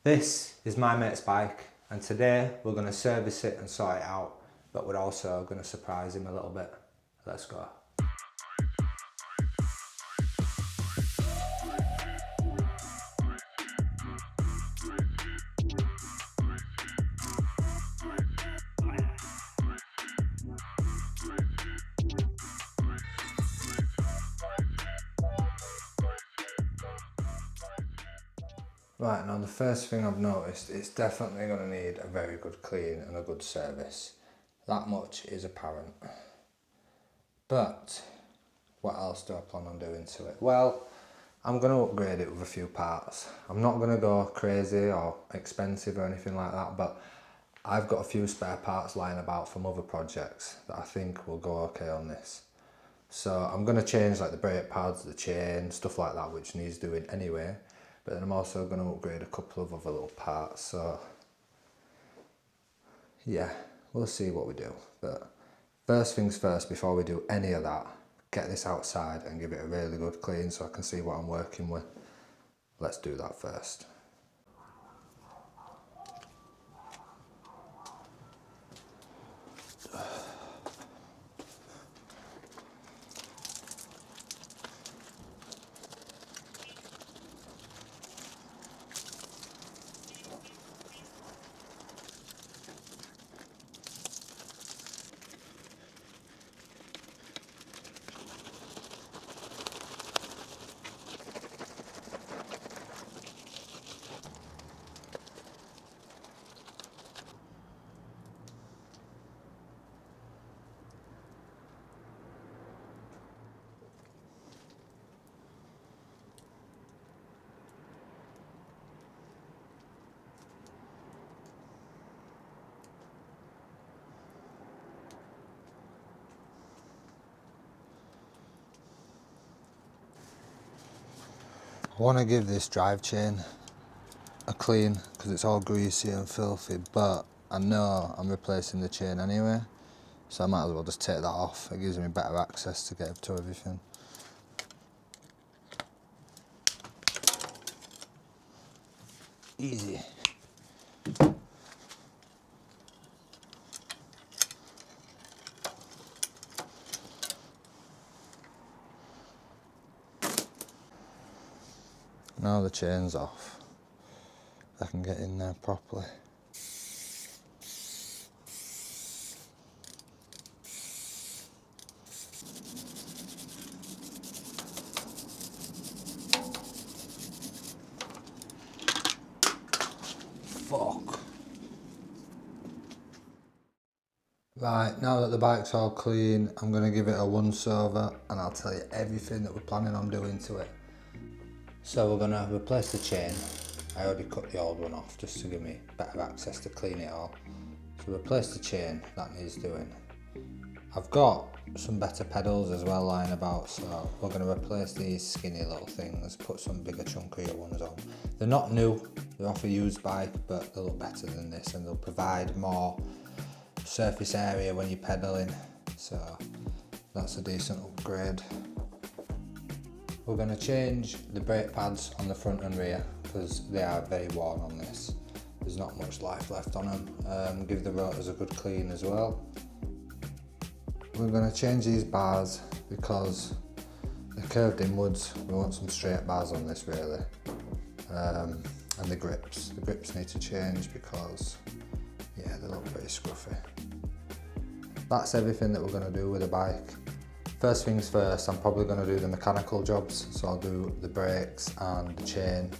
This is my mate's bike, and today we're going to service it and sort it out, but we're also going to surprise him a little bit. Let's go. Right, now the first thing I've noticed, it's definitely going to need a very good clean and a good service. That much is apparent. But what else do I plan on doing to it? Well, I'm going to upgrade it with a few parts. I'm not going to go crazy or expensive or anything like that, but I've got a few spare parts lying about from other projects that I think will go okay on this. So I'm going to change like the brake pads, the chain, stuff like that, which needs doing anyway. But then I'm also going to upgrade a couple of other little parts. So yeah, we'll see what we do. But first things first, before we do any of that, get this outside and give it a really good clean so I can see what I'm working with. Let's do that first. I want to give this drive chain a clean because it's all greasy and filthy, but I know I'm replacing the chain anyway, so I might as well just take that off. It gives me better access to get to everything. Easy. Now the chain's off, I can get in there properly. Fuck. Right, now that the bike's all clean, I'm going to give it a once over and I'll tell you everything that we're planning on doing to it. So we're going to replace the chain. I already cut the old one off just to give me better access to clean it all. So replace the chain, that needs doing. I've got some better pedals as well lying about, so we're going to replace these skinny little things, put some bigger chunkier ones on. They're not new, they're off a used bike, but they look better than this and they'll provide more surface area when you're pedaling, so that's a decent upgrade. We're going to change the brake pads on the front and rear because they are very worn on this. There's not much life left on them. Give the rotors a good clean as well. We're going to change these bars because they're curved inwards. We want some straight bars on this really. And the grips need to change because yeah, they look pretty scruffy. That's everything that we're going to do with the bike. First things first, I'm probably going to do the mechanical jobs, so I'll do the brakes and the chain,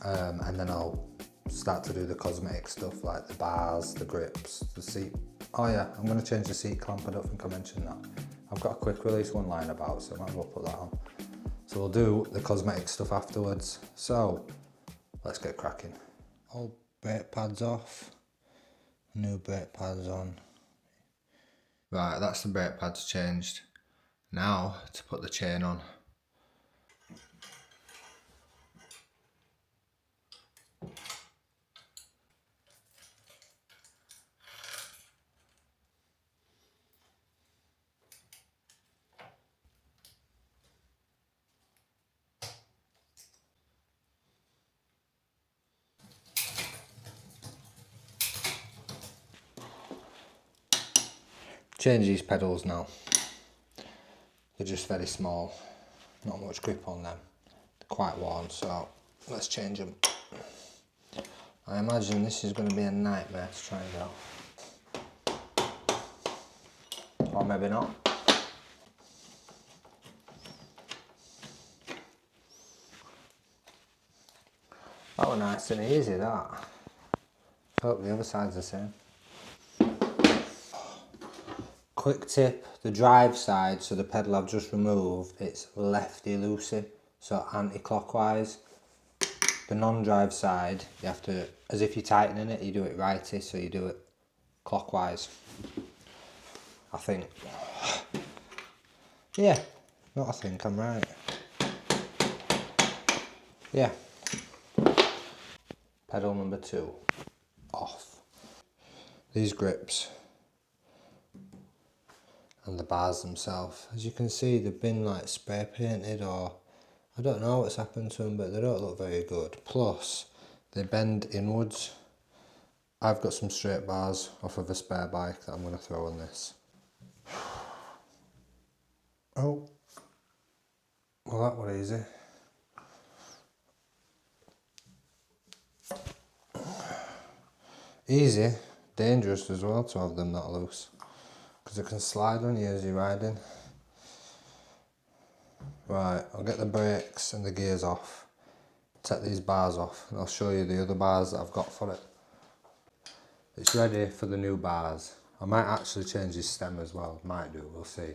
and then I'll start to do the cosmetic stuff like the bars, the grips, the seat. Oh yeah, I'm going to change the seat clamp, I don't think I mentioned that. I've got a quick release one lying about, so I might as well put that on. So we'll do the cosmetic stuff afterwards. So let's get cracking. Old brake pads off, new brake pads on. Right, that's the brake pads changed. Now to put the chain on. Change these pedals now. They're just very small, not much grip on them. They're quite worn, so let's change them. I imagine this is going to be a nightmare to try and go. Or maybe not. That was nice and easy, that. Hope the other side's the same. Quick tip, the drive side, so the pedal I've just removed, it's lefty loosey, so anti-clockwise. The non-drive side, you have to, as if you're tightening it, you do it righty, so you do it clockwise. I think. Yeah, not I think, I'm right. Yeah. Pedal number 2, off. These grips and the bars themselves, as you can see, they've been like spray painted, or I don't know what's happened to them, but they don't look very good. Plus, they bend inwards. I've got some straight bars off of a spare bike that I'm going to throw on this. Oh, well that was easy. Easy, dangerous as well to have them that loose, because they can slide on you as you're riding. Right, I'll get the brakes and the gears off, take these bars off, and I'll show you the other bars that I've got for it. It's ready for the new bars. I might actually change this stem as well, might do, we'll see.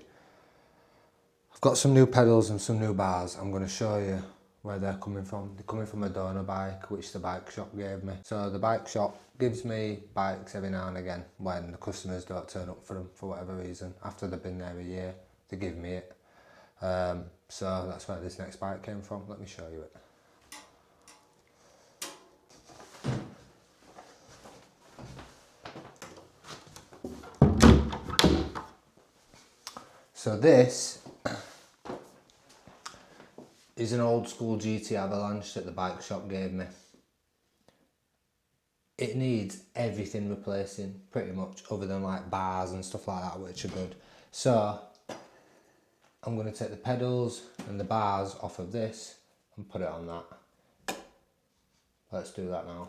I've got some new pedals and some new bars. I'm going to show you where they're coming from. They're coming from a donor bike, which the bike shop gave me. So the bike shop gives me bikes every now and again when the customers don't turn up for them for whatever reason. After they've been there a year, they give me it. So that's where this next bike came from. Let me show you it. So this is an old school GT Avalanche that the bike shop gave me. It needs everything replacing, pretty much, other than like bars and stuff like that, which are good. So I'm going to take the pedals and the bars off of this and put it on that. Let's do that now.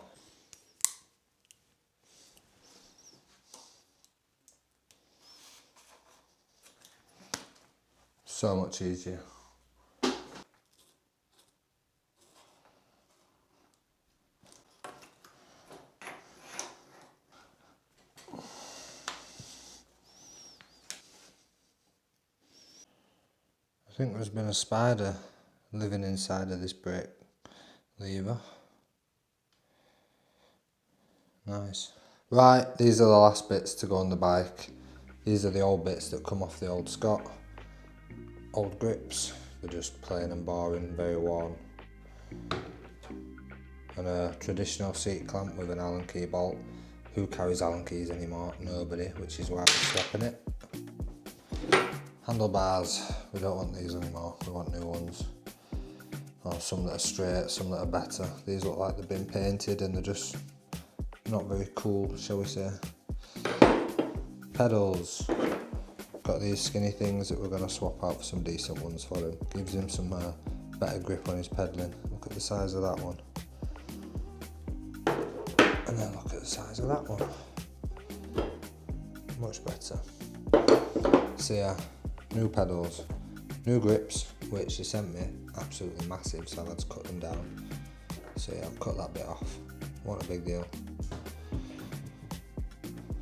So much easier. I think there's been a spider living inside of this brake lever. Nice. Right, these are the last bits to go on the bike. These are the old bits that come off the old Scott. Old grips, they're just plain and boring, very worn. And a traditional seat clamp with an Allen key bolt. Who carries Allen keys anymore? Nobody, which is why I'm swapping it. Handlebars, we don't want these anymore, we want new ones. Or some that are straight, some that are better. These look like they've been painted and they're just not very cool, shall we say. Pedals, got these skinny things that we're going to swap out for some decent ones for him. Gives him some better grip on his pedalling. Look at the size of that one. And then look at the size of that one. Much better. So yeah, new pedals, new grips, which they sent me, absolutely massive, so I've had to cut them down. So yeah, I've cut that bit off, what a big deal.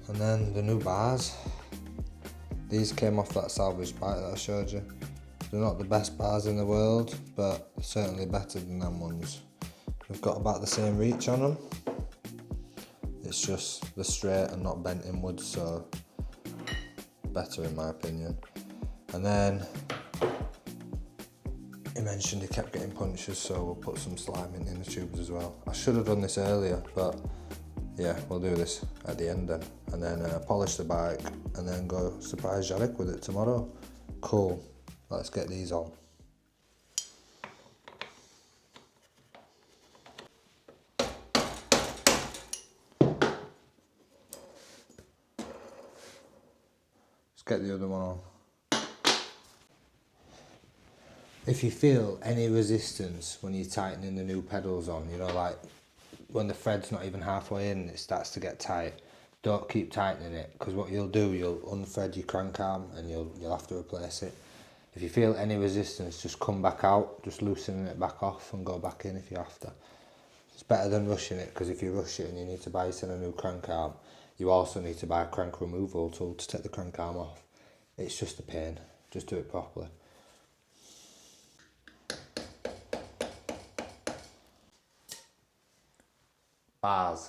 And then the new bars, these came off that salvage bike that I showed you. They're not the best bars in the world, but certainly better than them ones. They've got about the same reach on them. It's just they're straight and not bent inwards, so better in my opinion. And then he mentioned he kept getting punctures, so we'll put some slime in the tubes as well. I should have done this earlier, but yeah, we'll do this at the end then. And then polish the bike and then go surprise Jarek with it tomorrow. Cool, let's get these on. Let's get the other one on. If you feel any resistance when you're tightening the new pedals on, you know, like when the thread's not even halfway in, it starts to get tight, don't keep tightening it, because what you'll do, you'll unthread your crank arm and you'll have to replace it. If you feel any resistance, just come back out, just loosening it back off and go back in if you have to. It's better than rushing it, because if you rush it and you need to buy yourself a new crank arm, you also need to buy a crank removal tool to take the crank arm off. It's just a pain. Just do it properly. Bars.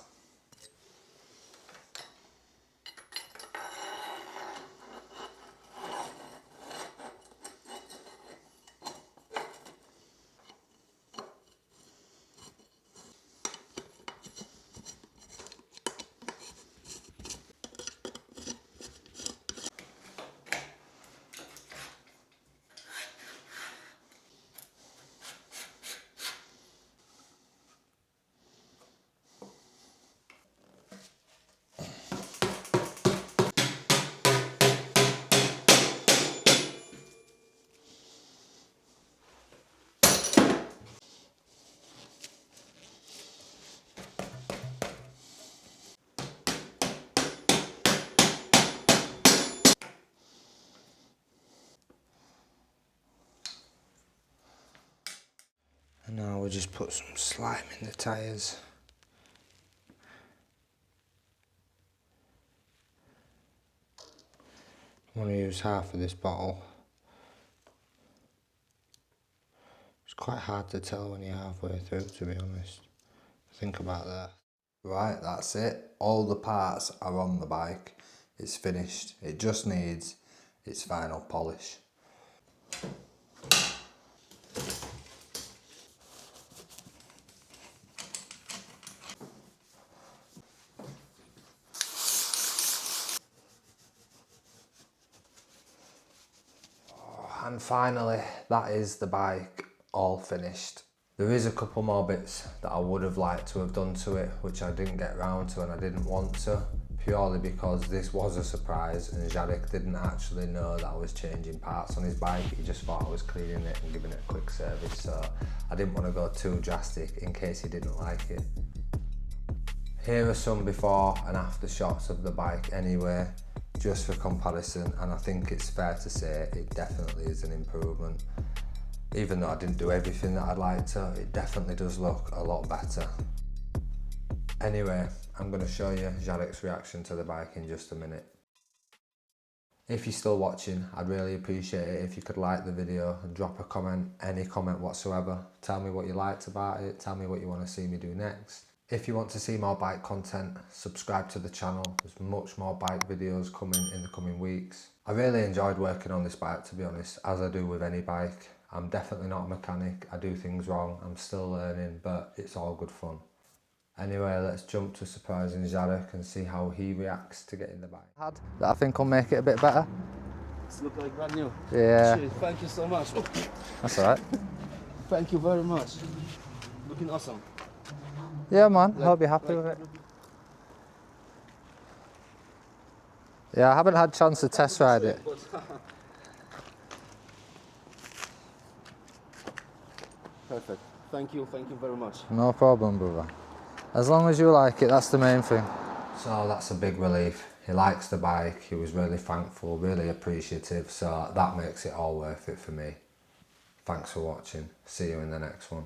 And now we'll just put some slime in the tyres. I'm going to use half of this bottle. It's quite hard to tell when you're halfway through, to be honest. Think about that. Right, that's it. All the parts are on the bike. It's finished. It just needs its final polish. And finally, that is the bike all finished. There is a couple more bits that I would have liked to have done to it, which I didn't get round to and I didn't want to, purely because this was a surprise and Jarek didn't actually know that I was changing parts on his bike. He just thought I was cleaning it and giving it a quick service, so I didn't want to go too drastic in case he didn't like it. Here are some before and after shots of the bike anyway, just for comparison, and I think it's fair to say it definitely is an improvement. Even though I didn't do everything that I'd like to, it definitely does look a lot better. Anyway, I'm going to show you Jarek's reaction to the bike in just a minute. If you're still watching, I'd really appreciate it if you could like the video and drop a comment, any comment whatsoever. Tell me what you liked about it, tell me what you want to see me do next. If you want to see more bike content, subscribe to the channel. There's much more bike videos coming in the coming weeks. I really enjoyed working on this bike, to be honest, as I do with any bike. I'm definitely not a mechanic, I do things wrong, I'm still learning, but it's all good fun. Anyway, let's jump to surprising Jarek and see how he reacts to getting the bike. That I think will make it a bit better. It's look like brand new. Yeah. Cheers. Thank you so much. Oh. That's alright. Thank you very much. Looking awesome. Yeah man, I'll be happy with it. Yeah, I haven't had a chance to test ride it. Perfect. Thank you very much. No problem, brother. As long as you like it, that's the main thing. So that's a big relief. He likes the bike, he was really thankful, really appreciative, so that makes it all worth it for me. Thanks for watching. See you in the next one.